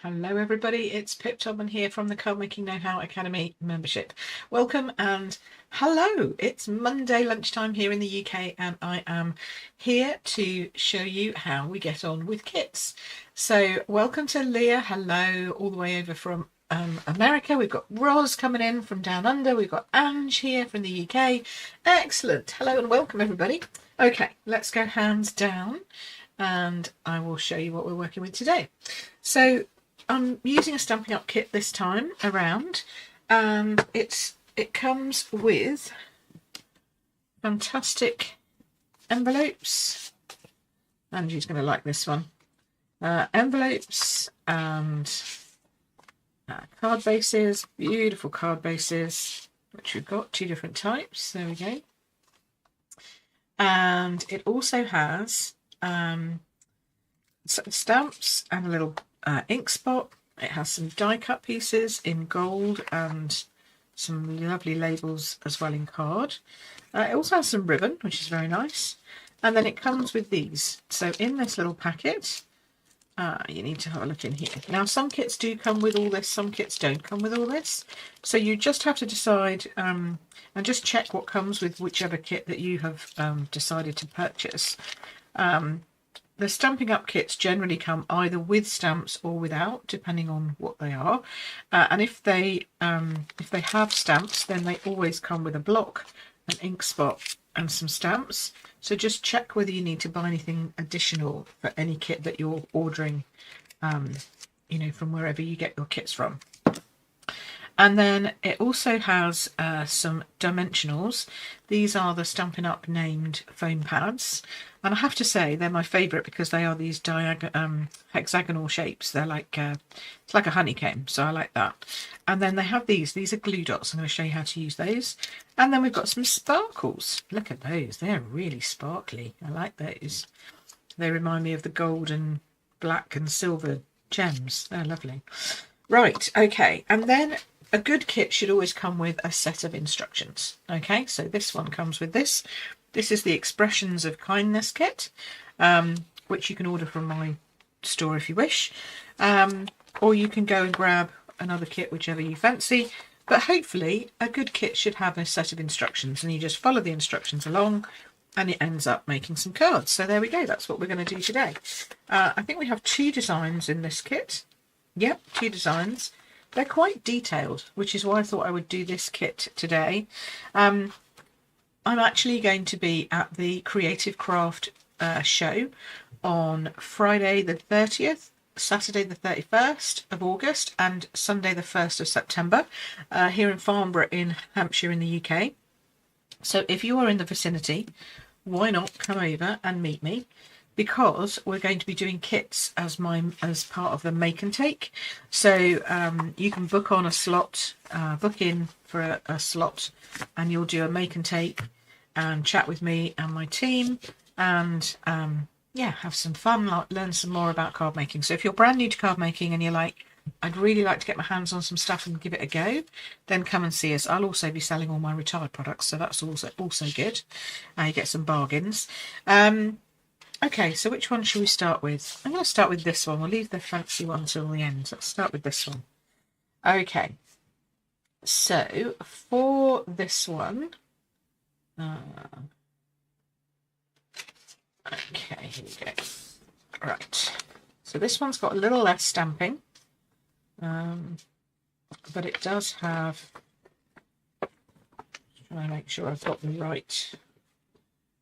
Hello everybody, it's Pip Todman here from the Card Making Know-How Academy membership. Welcome and hello! It's Monday lunchtime here in the UK and I am here to show you how we get on with kits. So welcome to Leah, hello, all the way over from America. We've got Roz coming in from down under, we've got Ange here from the UK. Excellent, hello and welcome everybody. Okay, let's go hands down and I will show you what we're working with today. So I'm using a Stampin' Up kit this time around, and it comes with fantastic envelopes. Angie's going to like this one. Envelopes and card bases, beautiful card bases, which we've got two different types. There we go. And it also has stamps and a little ink spot. It has some die cut pieces in gold and some lovely labels as well in card. It also has some ribbon, which is very nice. And then it comes with these. So in this little packet, you need to have a look in here. Now some kits do come with all this, some kits don't come with all this. So you just have to decide and just check what comes with whichever kit that you have decided to purchase. The Stampin' Up kits generally come either with stamps or without, depending on what they are. And if they have stamps, then they always come with a block, an ink spot, and some stamps. So just check whether you need to buy anything additional for any kit that you're ordering, from wherever you get your kits from. And then it also has some dimensionals. These are the Stampin' Up named foam pads. And I have to say they're my favourite because they are these hexagonal shapes. They're like, it's like a honeycomb, so I like that. And then they have these are glue dots. I'm going to show you how to use those. And then we've got some sparkles. Look at those, they're really sparkly. I like those. They remind me of the gold and black and silver gems. They're lovely. Right, okay, and then a good kit should always come with a set of instructions. Okay, so this one comes with this. This is the Expressions of Kindness kit, which you can order from my store if you wish. Or you can go and grab another kit, whichever you fancy. But hopefully a good kit should have a set of instructions and you just follow the instructions along and it ends up making some cards. So there we go, that's what we're going to do today. I think we have two designs in this kit. Yep, two designs. They're quite detailed, which is why I thought I would do this kit today. I'm actually going to be at the Creative Craft show on Friday the 30th, Saturday the 31st of August and Sunday the 1st of September here in Farnborough in Hampshire in the UK. So if you are in the vicinity, why not come over and meet me? Because we're going to be doing kits as part of the make and take. So you can book on a slot, book in for a slot, and you'll do a make and take and chat with me and my team and have some fun, learn some more about card making. So if you're brand new to card making and you're like, I'd really like to get my hands on some stuff and give it a go, then come and see us. I'll also be selling all my retired products, so that's also good. You get some bargains. Okay, so which one should we start with? I'm going to start with this one. We'll leave the fancy one till the end. Let's start with this one. Okay, so for this one, okay, here we go. Right, so this one's got a little less stamping, but it does have, try and make sure I've got the right.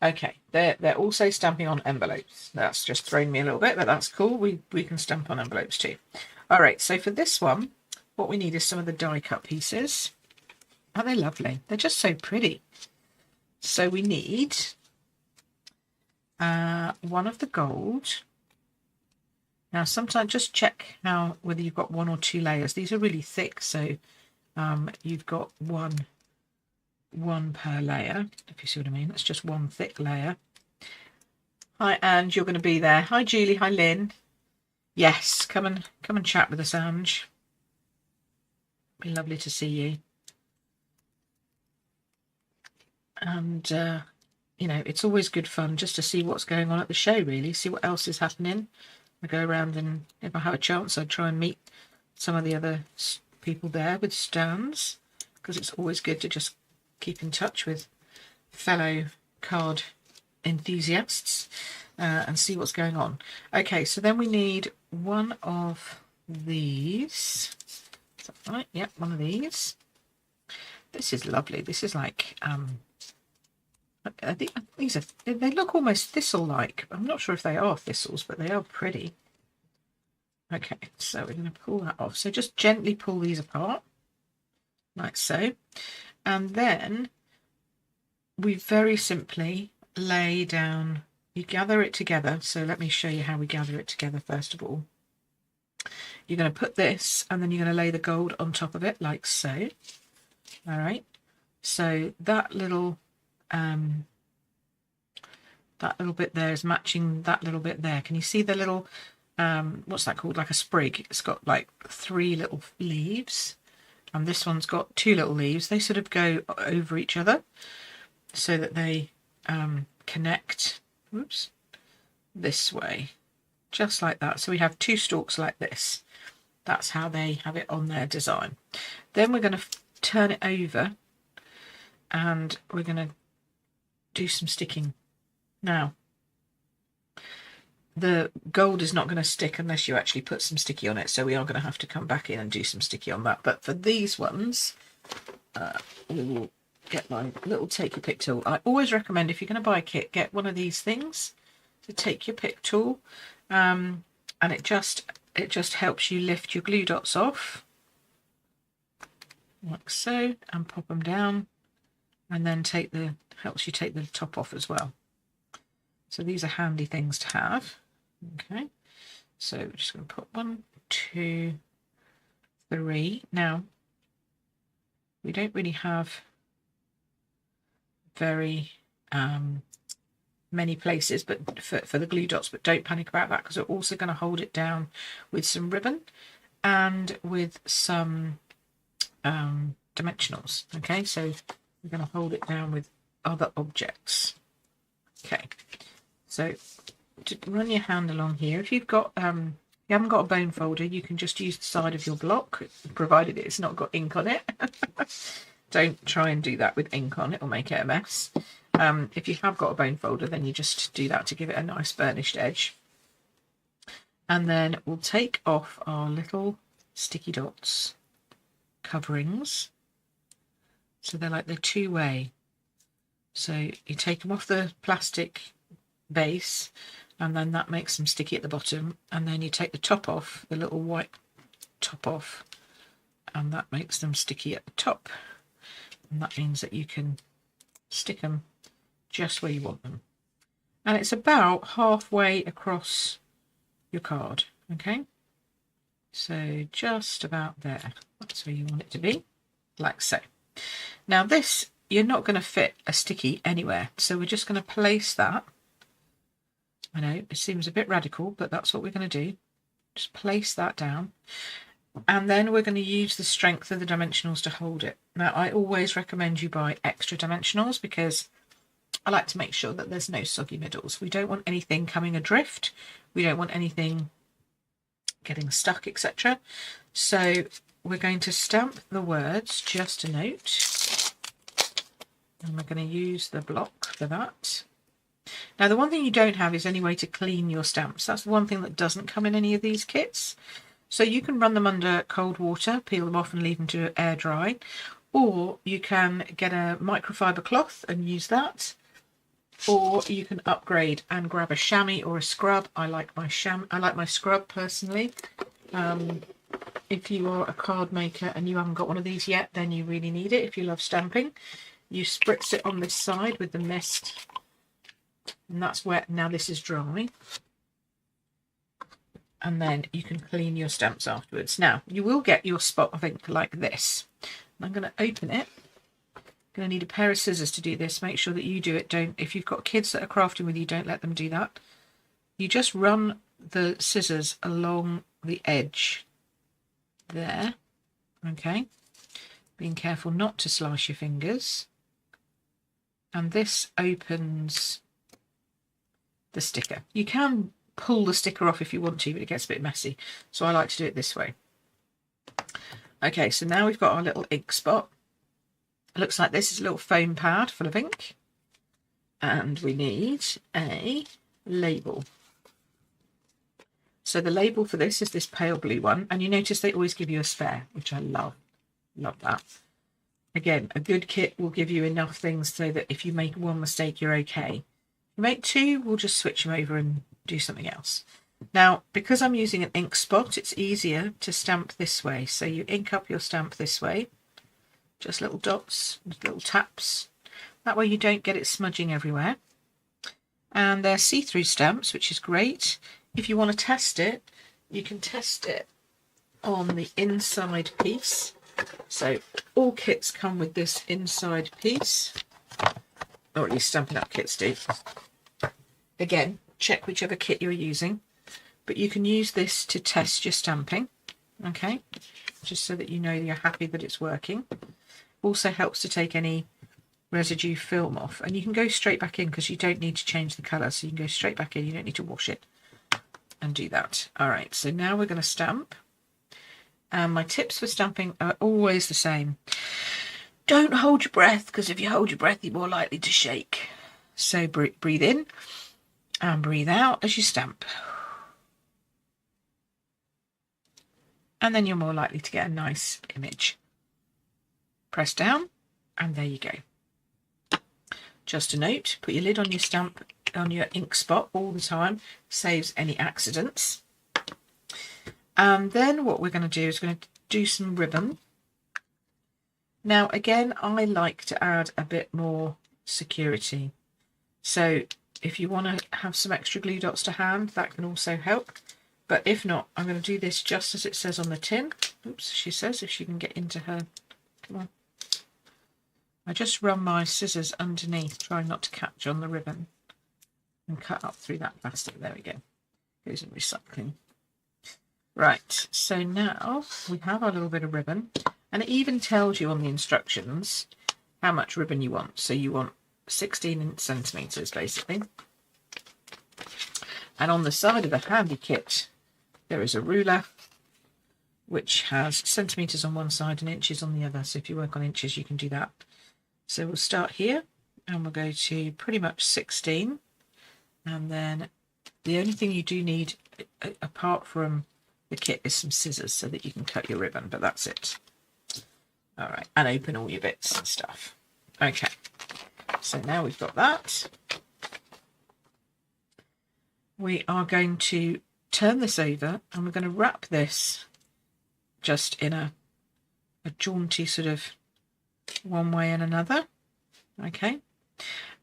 Okay, they're also stamping on envelopes. That's just thrown me a little bit, but that's cool. We can stamp on envelopes too. All right, so for this one, what we need is some of the die cut pieces. Aren't they lovely? They're just so pretty. So we need one of the gold. Now, sometimes just check whether you've got one or two layers. These are really thick, so you've got one per layer, if you see what I mean. That's just one thick layer. Hi, Ange, you're going to be there. Hi, Julie. Hi, Lynn. Yes, come and chat with us, Ange. Be lovely to see you. And it's always good fun just to see what's going on at the show, really, see what else is happening. I go around, and if I have a chance, I try and meet some of the other people there with stands, because it's always good to just keep in touch with fellow card enthusiasts and see what's going on. Okay, so then we need one of these. Is that right? Yep, one of these. This is lovely. This is like I think these are, they look almost thistle-like. I'm not sure if they are thistles, but they are pretty. Okay, so we're going to pull that off. So just gently pull these apart, like so. And then we very simply lay down, you gather it together. So let me show you how we gather it together first of all. You're going to put this, and then you're going to lay the gold on top of it, like so. All right. So that little bit there is matching that little bit there. Can you see the little what's that called, like a sprig? It's got like 3 little leaves, and this one's got 2 little leaves. They sort of go over each other so that they connect, whoops, this way, just like that. So we have 2 stalks like this. That's how they have it on their design. Then we're going to turn it over, and we're going to do some sticking. Now, the gold is not going to stick unless you actually put some sticky on it, so we are going to have to come back in and do some sticky on that. But for these ones, we will get my little take your pick tool. I always recommend, if you're going to buy a kit, get one of these things to take your pick tool, and it just helps you lift your glue dots off, like so, and pop them down, and then helps you take the top off as well. So these are handy things to have. Okay, so we're just going to put 1, 2, 3. Now, we don't really have very many places but for the glue dots, but don't panic about that, because we're also going to hold it down with some ribbon and with some dimensionals. Okay, so we're going to hold it down with other objects. Okay, so to run your hand along here, if you've got you haven't got a bone folder, you can just use the side of your block, provided it's not got ink on it. Don't try and do that with ink on, it'll make it a mess. If you have got a bone folder, then you just do that to give it a nice burnished edge. And then we'll take off our little sticky dots coverings. So they're like the 2-way. So you take them off the plastic base, and then that makes them sticky at the bottom, and then you take the top off, the little white top off, and that makes them sticky at the top, and that means that you can stick them just where you want them. And it's about halfway across your card. Okay, so just about there, that's where you want it to be, like so. Now this, you're not going to fit a sticky anywhere, so we're just going to place that. I know it seems a bit radical, but that's what we're going to do. Just place that down, and then we're going to use the strength of the dimensionals to hold it. Now I always recommend you buy extra dimensionals, because I like to make sure that there's no soggy middles. We don't want anything coming adrift, we don't want anything getting stuck, etc. So we're going to stamp the words "just a note," and we're going to use the block for that. Now the one thing you don't have is any way to clean your stamps. That's the one thing that doesn't come in any of these kits. So you can run them under cold water, peel them off and leave them to air dry, or you can get a microfiber cloth and use that, or you can upgrade and grab a chamois or a scrub. I like my scrub personally. If you are a card maker and you haven't got one of these yet, then you really need it. If you love stamping, you spritz it on this side with the mist, and that's wet. Now this is dry, and then you can clean your stamps afterwards. Now you will get your spot of ink like this. I'm going to open it. Going to need a pair of scissors to do this. Make sure that you do it. If you've got kids that are crafting with you, don't let them do that. You just run the scissors along the edge there. Okay, being careful not to slice your fingers, and this opens the sticker. You can pull the sticker off if you want to, but it gets a bit messy. So I like to do it this way. Okay, so now we've got our little ink spot. It looks like this is a little foam pad full of ink. And we need a label. So the label for this is this pale blue one. And you notice they always give you a spare, which I love. Love that. Again, a good kit will give you enough things so that if you make one mistake, you're okay. If you make two, we'll just switch them over and do something else. Now, because I'm using an ink spot, it's easier to stamp this way. So you ink up your stamp this way. Just little dots, little taps. That way you don't get it smudging everywhere. And they're see-through stamps, which is great. If you want to test it, you can test it on the inside piece. So all kits come with this inside piece, or at least Stampin' Up kits do. Again, check whichever kit you're using, but you can use this to test your stamping, okay, just so that you know you're happy that it's working. Also helps to take any residue film off, and you can go straight back in because you don't need to change the colour, so you can go straight back in, you don't need to wash it and do that. All right, so now we're going to stamp. And my tips for stamping are always the same. Don't hold your breath, because if you hold your breath, you're more likely to shake. So breathe in and breathe out as you stamp. And then you're more likely to get a nice image. Press down, and there you go. Just a note, put your lid on your stamp, on your ink spot all the time, saves any accidents. And then what we're going to do is going to do some ribbon. Now again, I like to add a bit more security. So if you want to have some extra glue dots to hand, that can also help. But if not, I'm going to do this just as it says on the tin. Oops, she says if she can get into her. Come on. I just run my scissors underneath, trying not to catch on the ribbon, and cut up through that plastic. There we go. Goes in recycling. Right, so now we have our little bit of ribbon, and it even tells you on the instructions how much ribbon you want. So you want 16 centimetres basically. And on the side of the handy kit, there is a ruler which has centimetres on one side and inches on the other. So if you work on inches, you can do that. So we'll start here and we'll go to pretty much 16. And then the only thing you do need, apart from the kit, is some scissors so that you can cut your ribbon, but that's it. All right, and open all your bits and stuff. Okay, so now we've got that. We are going to turn this over and we're going to wrap this just in a jaunty sort of one way and another. Okay,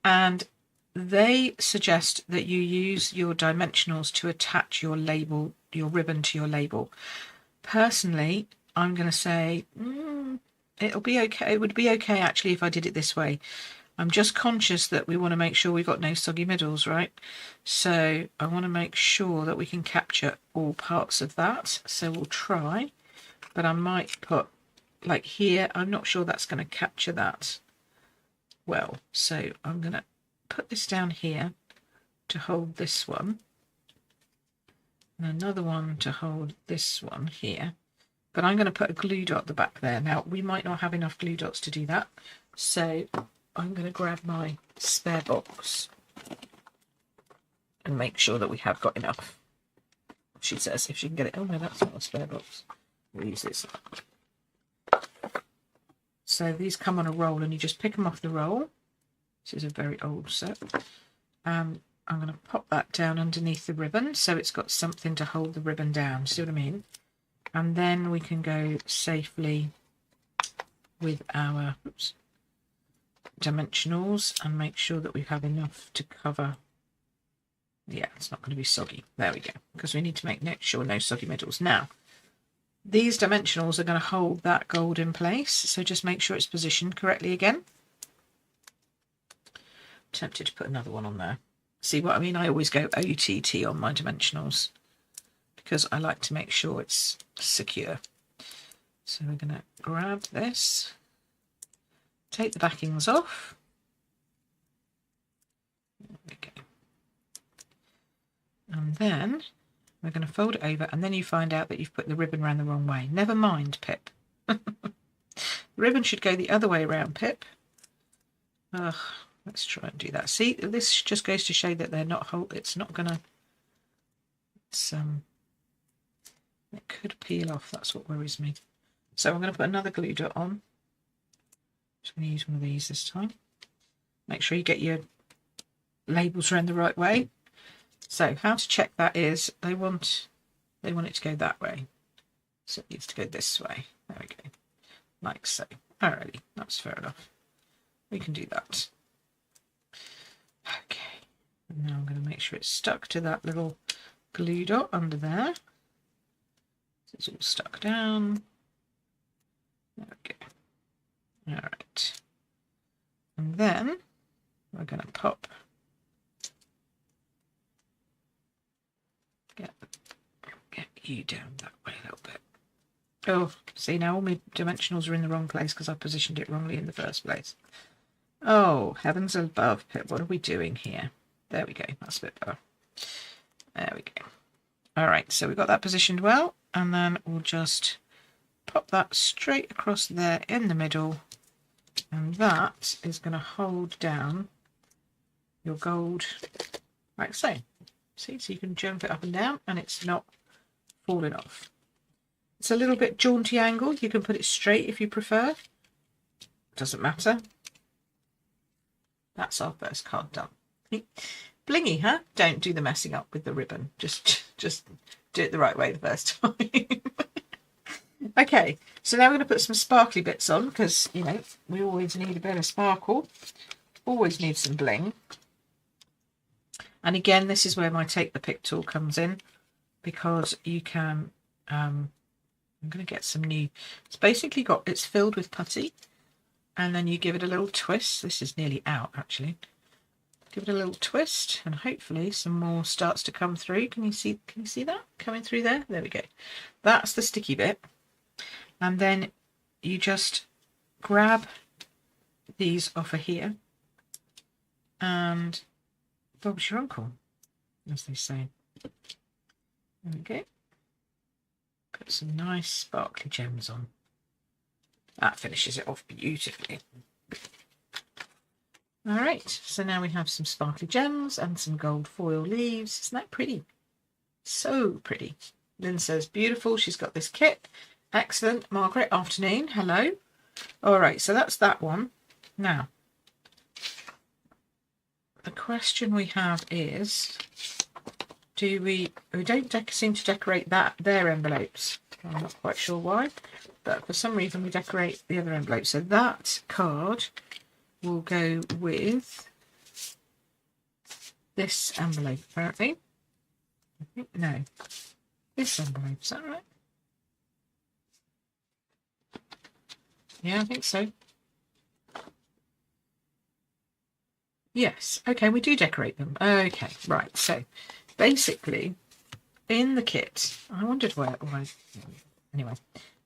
and they suggest that you use your dimensionals to attach your label, your ribbon to your label. Personally, I'm going to say it'll be okay. It would be okay actually if I did it this way. I'm just conscious that we want to make sure we've got no soggy middles, right? So I want to make sure that we can capture all parts of that. So we'll try, but I might put like here. I'm not sure that's going to capture that well. So I'm going to put this down here to hold this one, and another one to hold this one here, but I'm going to put a glue dot at the back there. Now we might not have enough glue dots to do that, so I'm going to grab my spare box and make sure that we have got enough. She says if she can get it. Oh no, that's not a spare box. We'll use this. So these come on a roll and you just pick them off the roll. This is a very old set. I'm going to pop that down underneath the ribbon so it's got something to hold the ribbon down. See what I mean? And then we can go safely with our dimensionals and make sure that we have enough to cover. Yeah, it's not going to be soggy. There we go. Because we need to make sure no soggy middles. Now, these dimensionals are going to hold that gold in place. So just make sure it's positioned correctly again. Tempted to put another one on there. See what I mean? I always go OTT on my dimensionals because I like to make sure it's secure. So we're going to grab this, take the backings off. There we go. And then we're going to fold it over, and then you find out that you've put the ribbon around the wrong way. Never mind, Pip. The ribbon should go the other way around, Pip. Ugh, let's try and do that. See, this just goes to show that they're not it's not going to... it could peel off. That's what worries me. So I'm going to put another glue dot on. Just going to use one of these this time. Make sure you get your labels around the right way. So how to check that is they want it to go that way. So it needs to go this way. There we go. Like so. Alrighty, that's fair enough. We can do that. Okay. And now I'm going to make sure it's stuck to that little glue dot under there. So it's all stuck down. There we go. Alright. And then we're going to pop. Get you down that way a little bit. Oh, see, now all my dimensionals are in the wrong place because I positioned it wrongly in the first place. Oh, heavens above, Pip, what are we doing here? There we go, that's a bit better. There we go. Alright, so we've got that positioned well, and then we'll just pop that straight across there in the middle, and that is going to hold down your gold like so. See, so you can jump it up and down and it's not falling off. It's a little bit jaunty angle. You can put it straight if you prefer. Doesn't matter. That's our first card done. Blingy, huh? Don't do the messing up with the ribbon. Just do it the right way the first time. Okay, so now we're going to put some sparkly bits on because, you know, we always need a bit of sparkle. Always need some bling. And again, this is where my take the pick tool comes in, because you can, I'm going to get some new, it's basically it's filled with putty, and then you give it a little twist. This is nearly out actually. Give it a little twist and hopefully some more starts to come through. Can you see that coming through there? There we go. That's the sticky bit. And then you just grab these off of here and Bob's your uncle, as they say. There we go. Put some nice sparkly gems on. That finishes it off beautifully. Alright, so now we have some sparkly gems and some gold foil leaves. Isn't that pretty? So pretty. Lynn says, beautiful. She's got this kit. Excellent. Margaret, afternoon. Hello. Alright, so that's that one. Now, the question we have is, we don't seem to decorate their envelopes. I'm not quite sure why, but for some reason we decorate the other envelope. So that card will go with this envelope, apparently. I think, no, this envelope, is that right? Yeah, I think so. Yes, okay, we do decorate them. Okay, right, so basically in the kit, I wondered why anyway,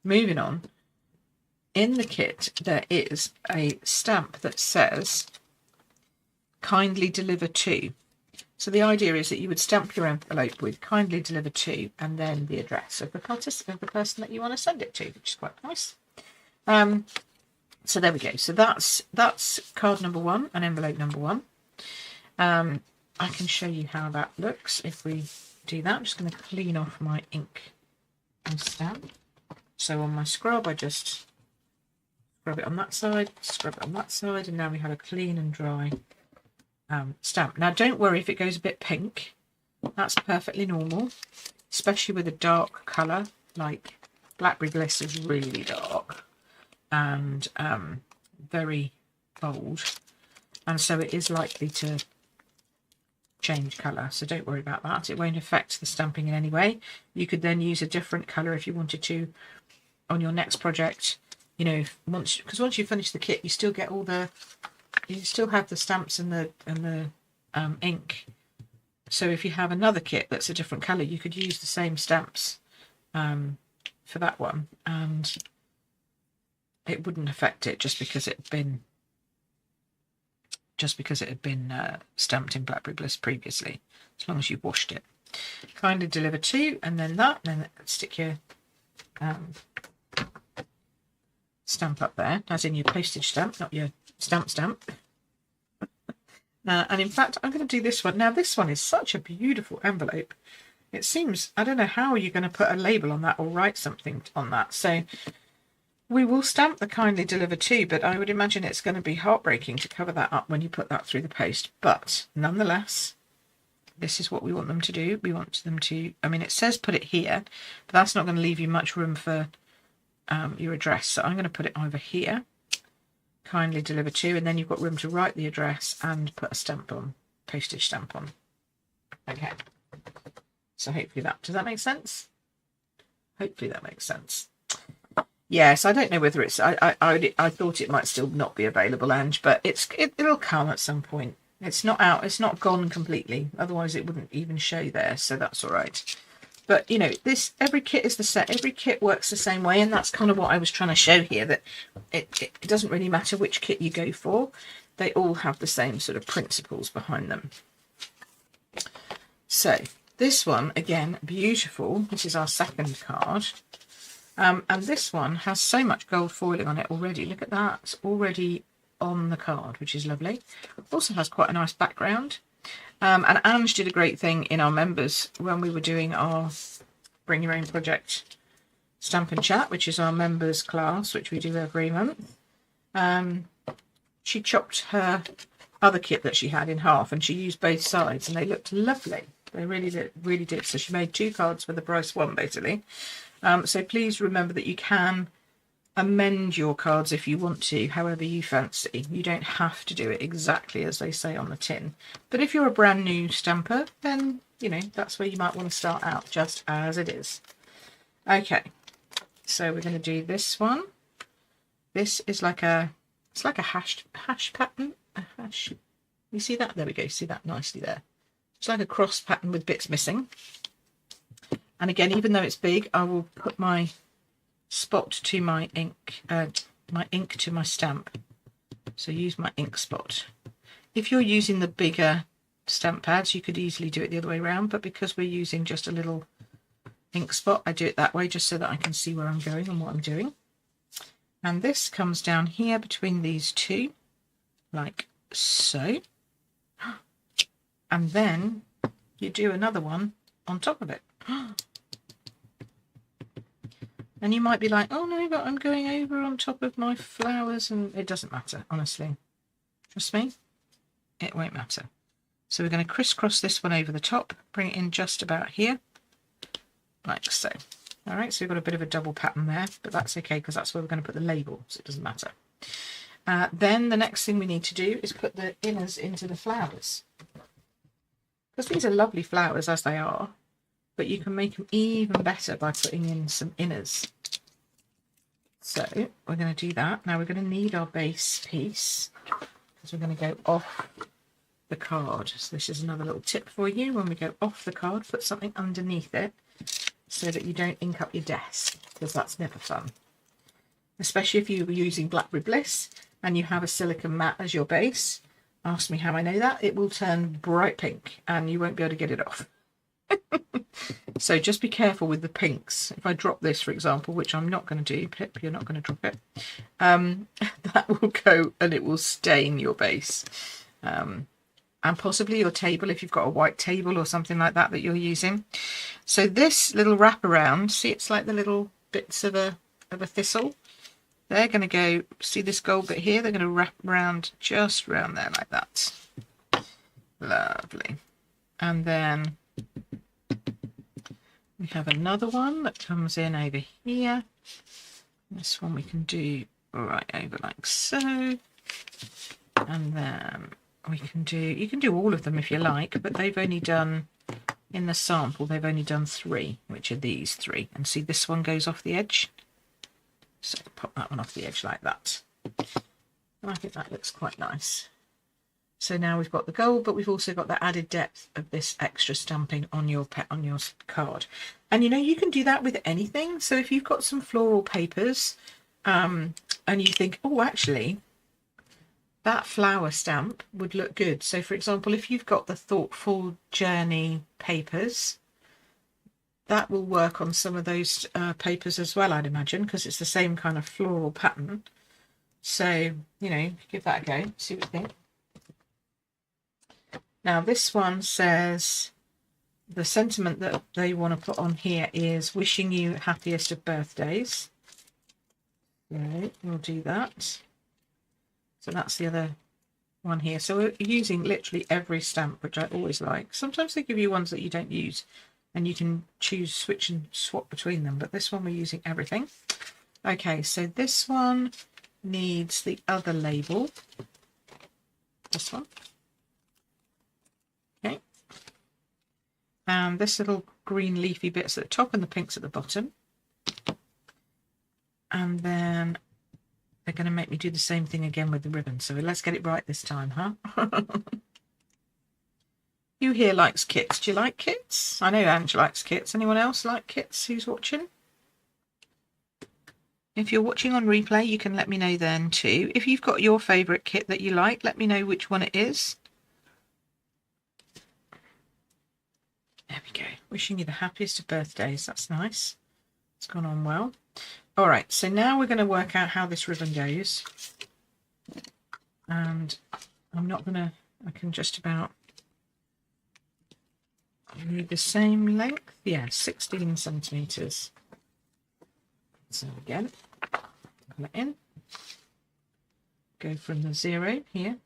moving on. In the kit there is a stamp that says kindly deliver to. So the idea is that you would stamp your envelope with kindly deliver to and then the address of the person that you want to send it to, which is quite nice. So there we go. So that's card number one and envelope number one. I can show you how that looks if we do that. I'm just going to clean off my ink and stamp. So on my scrub, I just scrub it on that side, scrub it on that side, and now we have a clean and dry stamp. Now don't worry if it goes a bit pink. That's perfectly normal, especially with a dark colour like Blackberry Bliss is really dark and very bold, and so it is likely to change colour, so don't worry about that. It won't affect the stamping in any way. You could then use a different colour if you wanted to on your next project, you know, once you finish the kit you still get you still have the stamps and the ink. So if you have another kit that's a different colour, you could use the same stamps for that one, and it wouldn't affect it just because it had been stamped in Blackberry Bliss previously, as long as you washed it. Kindly deliver to, and then that, and then stick your stamp up there, as in your postage stamp, not your stamp. And in fact, I'm going to do this one. Now, this one is such a beautiful envelope. It seems, I don't know how you're going to put a label on that or write something on that. So we will stamp the kindly deliver to, but I would imagine it's going to be heartbreaking to cover that up when you put that through the post. But nonetheless, this is what we want them to do. We want them to, I mean, it says put it here, but that's not going to leave you much room for your address. So I'm going to put it over here, kindly deliver to, and then you've got room to write the address and put a stamp on, postage stamp on. Okay. So hopefully that, does that make sense? Hopefully that makes sense. Yes, I don't know whether it's, I thought it might still not be available, Ange, but it'll come at some point. It's not out, it's not gone completely. Otherwise it wouldn't even show there, so that's all right. But, you know, this, every kit is the same, every kit works the same way, and that's kind of what I was trying to show here, that it doesn't really matter which kit you go for. They all have the same sort of principles behind them. So, this one, again, beautiful. This is our second card. And this one has so much gold foiling on it already. Look at that. It's already on the card, which is lovely. Also has quite a nice background. And Ange did a great thing in our members when we were doing our Bring Your Own Project Stamp and Chat, which is our members class, which we do every month. She chopped her other kit that she had in half, and she used both sides, and they looked lovely. They really did. So she made 2 cards for the price one, basically. So please remember that you can amend your cards if you want to, however you fancy. You don't have to do it exactly as they say on the tin. But if you're a brand new stamper, then, you know, that's where you might want to start out, just as it is. Okay, so we're going to do this one. This is like a, it's like a hash pattern. A hash. You see that? There we go. See that nicely there. It's like a cross pattern with bits missing. And again, even though it's big, I will put my spot to my ink to my stamp. So use my ink spot. If you're using the bigger stamp pads, you could easily do it the other way around, but because we're using just a little ink spot, I do it that way just so that I can see where I'm going and what I'm doing. And this comes down here between these two, like so. And then you do another one on top of it. And you might be like, oh no, but I'm going over on top of my flowers, and it doesn't matter, honestly. Trust me, it won't matter. So we're going to crisscross this one over the top, bring it in just about here, like so. All right, so we've got a bit of a double pattern there, but that's okay because that's where we're going to put the label, so it doesn't matter. Then the next thing we need to do is put the inners into the flowers. Because these are lovely flowers as they are, but you can make them even better by putting in some inners. So we're going to do that. Now we're going to need our base piece because we're going to go off the card. So this is another little tip for you. When we go off the card, put something underneath it so that you don't ink up your desk, because that's never fun. Especially if you were using Blackberry Bliss and you have a silicone mat as your base. Ask me how I know that. It will turn bright pink and you won't be able to get it off. So just be careful with the pinks. If I drop this, for example, which I'm not going to do, Pip, you're not going to drop it, that will go and it will stain your base. And possibly your table, if you've got a white table or something like that that you're using. So this little wraparound, see, it's like the little bits of a thistle. They're going to go, see this gold bit here? They're going to wrap around just around there like that. Lovely. And then we have another one that comes in over here. This one we can do right over like so. And then we can do, you can do all of them if you like, but they've only done, in the sample, they've only done 3, which are these 3. And see, this one goes off the edge. So pop that one off the edge like that. And I think that looks quite nice. So now we've got the gold, but we've also got the added depth of this extra stamping on your card. And you know, you can do that with anything. So if you've got some floral papers and you think, oh, actually, that flower stamp would look good. So for example, if you've got the Thoughtful Journey papers, that will work on some of those papers as well, I'd imagine, because it's the same kind of floral pattern. So, you know, give that a go, see what you think. Now this one says the sentiment that they want to put on here is wishing you happiest of birthdays. So we'll do that. So that's the other one here. So we're using literally every stamp, which I always like. Sometimes they give you ones that you don't use and you can choose, switch and swap between them, but this one we're using everything. Okay, so this one needs the other label, this one. Okay, and this little green leafy bit's at the top and the pinks at the bottom, and then they're going to make me do the same thing again with the ribbon, so let's get it right this time, huh? Who here likes kits? Do you like kits? I know Ange likes kits. Anyone else like kits who's watching? If you're watching on replay, you can let me know then too. If you've got your favourite kit that you like, let me know which one it is. There we go. Wishing you the happiest of birthdays. That's nice. It's gone on well. All right, so now we're going to work out how this ribbon goes. And I'm not going to, I can just about need the same length. Yeah, 16 centimetres. So again, pull it in. Go from the 0 here.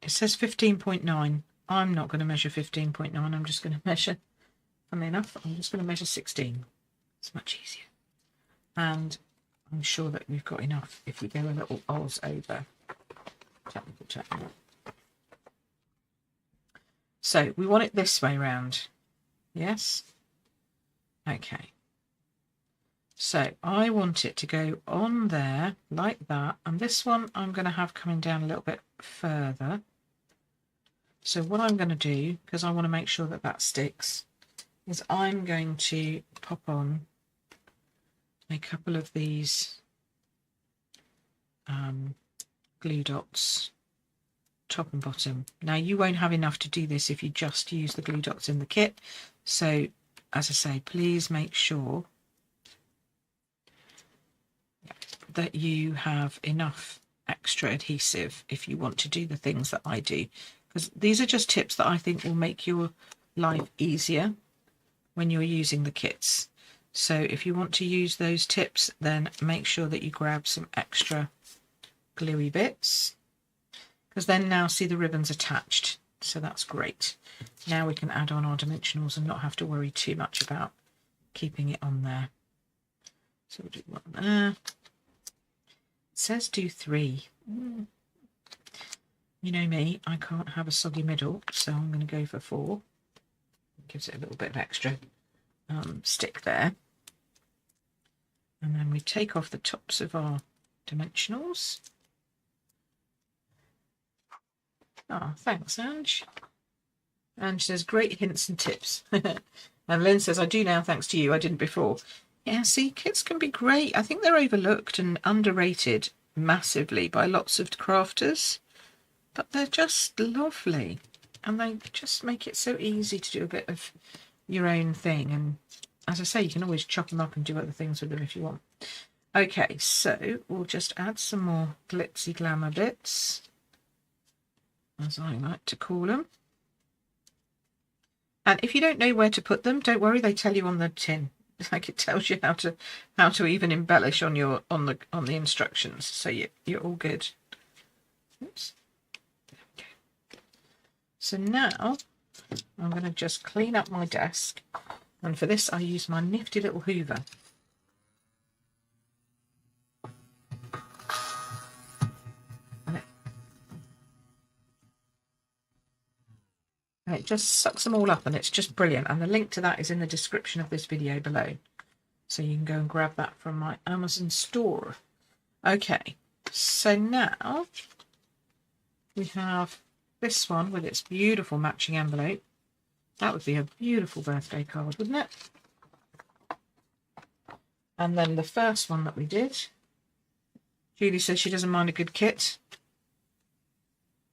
It says 15.9. I'm not going to measure 15.9. I'm just going to measure, funnily enough, I'm just going to measure 16. It's much easier. And I'm sure that we've got enough if we go a little Oz over. Technical. So we want it this way round. Yes? Okay. So I want it to go on there like that. And this one I'm going to have coming down a little bit further. So what I'm going to do, because I want to make sure that that sticks, is I'm going to pop on a couple of these glue dots, top and bottom. Now you won't have enough to do this if you just use the glue dots in the kit. So as I say, please make sure that you have enough extra adhesive if you want to do the things that I do, because these are just tips that I think will make your life easier when you're using the kits. So if you want to use those tips, then make sure that you grab some extra gluey bits, because then now see the ribbons attached, so that's great. Now we can add on our dimensionals and not have to worry too much about keeping it on there. So we'll do one there. It says do 3. You know me, I can't have a soggy middle, so I'm going to go for 4. Gives it a little bit of extra stick there. And then we take off the tops of our dimensionals. Oh, thanks, Ange. Ange says, great hints and tips. And Lynn says, I do now thanks to you. I didn't before. Yeah, see, kits can be great. I think they're overlooked and underrated massively by lots of crafters. But they're just lovely. And they just make it so easy to do a bit of your own thing. And as I say, you can always chop them up and do other things with them if you want. Okay, so we'll just add some more glitzy glamour bits, as I like to call them. And if you don't know where to put them, don't worry, they tell you on the tin. Like it tells you how to even embellish on your on the instructions, so you're all good. Oops. Okay. So now I'm going to just clean up my desk, and for this I use my nifty little Hoover. And it just sucks them all up, and it's just brilliant. And the link to that is in the description of this video below, so you can go and grab that from my Amazon store. Okay, so now we have this one with its beautiful matching envelope. That would be a beautiful birthday card, wouldn't it? And then the first one that we did, Julie says she doesn't mind a good kit.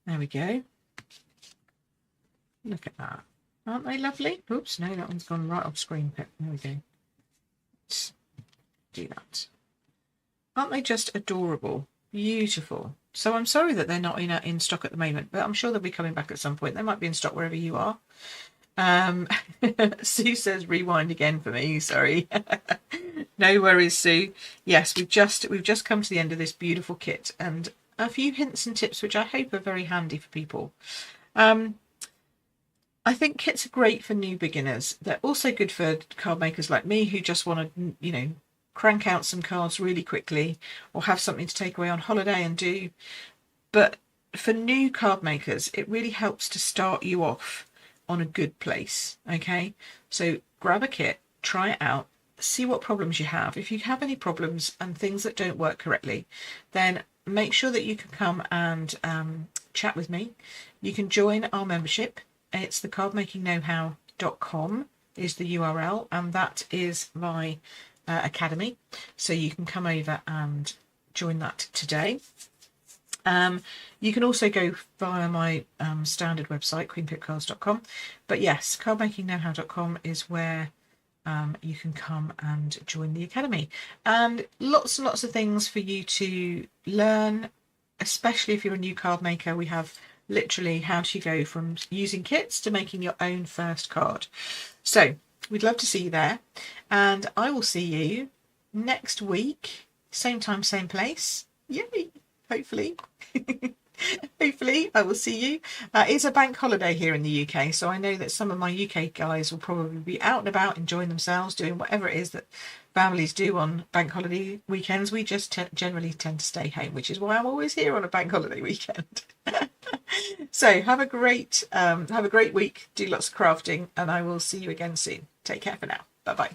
There we go. Look at that. Aren't they lovely? Oops, no, that one's gone right off screen. There we go. Let's do that. Aren't they just adorable? Beautiful. So I'm sorry that they're not in stock at the moment, but I'm sure they'll be coming back at some point. They might be in stock wherever you are. Sue says rewind again for me. Sorry. No worries, Sue. Yes, we've just come to the end of this beautiful kit, and a few hints and tips which I hope are very handy for people. I think kits are great for new beginners. They're also good for card makers like me who just want to, crank out some cards really quickly or have something to take away on holiday and do. But for new card makers, it really helps to start you off on a good place. Okay, so grab a kit, try it out, see what problems you have. If you have any problems and things that don't work correctly, then make sure that you can come and chat with me. You can join our membership. It's the cardmakingknowhow.com is the URL, and that is my academy. So you can come over and join that today. You can also go via my standard website, queenpipcards.com. But yes, cardmakingknowhow.com is where you can come and join the academy. And lots and lots of things for you to learn, especially if you're a new card maker. We have literally how to go from using kits to making your own first card. So we'd love to see you there. And I will see you next week, same time, same place. Yay! Hopefully. Hopefully I will see you. It's a bank holiday here in the UK, so I know that some of my UK guys will probably be out and about enjoying themselves, doing whatever it is that families do on bank holiday weekends. We just generally tend to stay home, which is why I'm always here on a bank holiday weekend. So have a great week, do lots of crafting, and I will see you again soon. Take care for now. Bye bye.